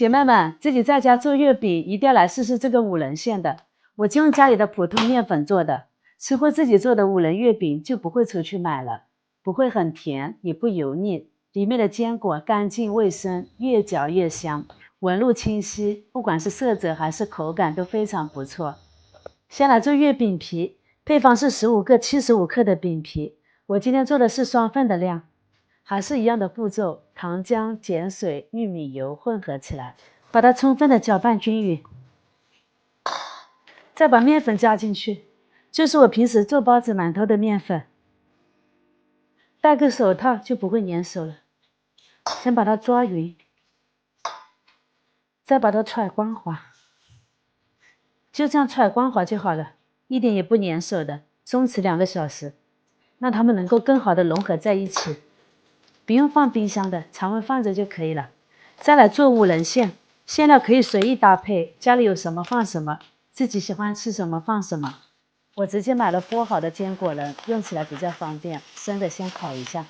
姐妹们，自己在家做月饼一定要来试试这个5仁馅的。我就用家里的普通面粉做的，吃过自己做的5仁月饼就不会出去买了，不会很甜，也不油腻，里面的坚果干净卫生，越嚼越香，纹路清晰，不管是色泽还是口感都非常不错。先来做月饼皮，配方是15个75克的饼皮，我今天做的是双份的量。还是一样的步骤，糖浆、碱水、玉米油混合起来，把它充分的搅拌均匀，再把面粉加进去，就是我平时做包子、馒头的面粉。戴个手套就不会粘手了。先把它抓匀，再把它揣光滑，就这样揣光滑就好了，一点也不粘手的。松弛2个小时，让它们能够更好的融合在一起。不用放冰箱的，常温放着就可以了。再来做5仁馅，馅料可以随意搭配，家里有什么放什么，自己喜欢吃什么放什么。我直接买了剥好的坚果仁，用起来比较方便，生的先烤一下。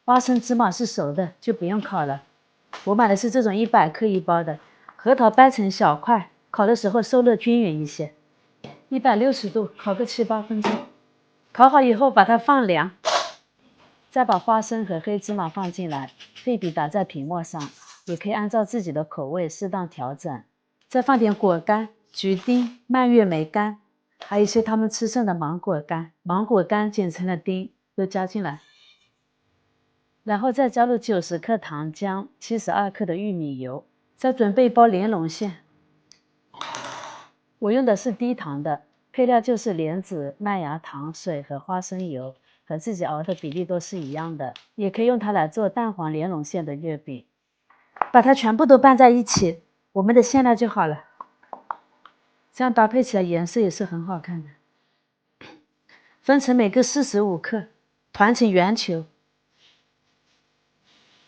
花生芝麻是熟的，就不用烤了。我买的是这种100克1包的。核桃掰成小块，烤的时候受热均匀一些。160度烤个7、8分钟，烤好以后把它放凉。再把花生和黑芝麻放进来，对比打在屏幕上，也可以按照自己的口味适当调整。再放点果干、橘丁、蔓越莓干，还有一些他们吃剩的芒果干，芒果干剪成了丁，都加进来。然后再加入90克糖浆、72克的玉米油，再准备1包莲蓉馅。我用的是低糖的，配料就是莲子、麦芽糖、水和花生油。和自己熬的比例都是一样的，也可以用它来做蛋黄莲蓉馅的月饼。把它全部都拌在一起，我们的馅料就好了。这样搭配起来颜色也是很好看的。分成每个45克，团成圆球。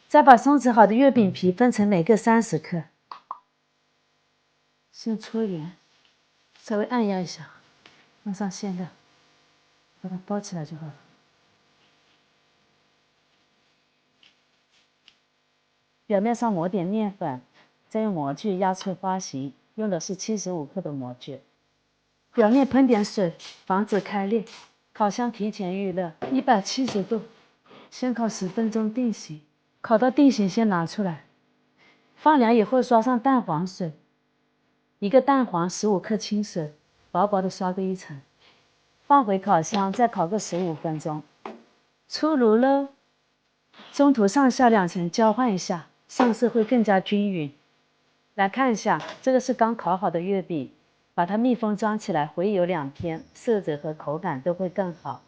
再把松弛好的月饼皮分成每个30克，先搓圆，稍微按压一下，放上馅料，把它包起来就好了。表面上抹点面粉，再用模具压出花形，用的是75克的模具。表面喷点水，防止开裂。烤箱提前预热，170度，先烤10分钟定型。烤到定型先拿出来，放凉以后刷上蛋黄水。1个蛋黄，15克清水，薄薄的刷个1层。放回烤箱再烤个15分钟。出炉喽，中途上下2层交换一下。上色会更加均匀。来看一下，这个是刚烤好的月饼，把它密封装起来，回油2天，色泽和口感都会更好。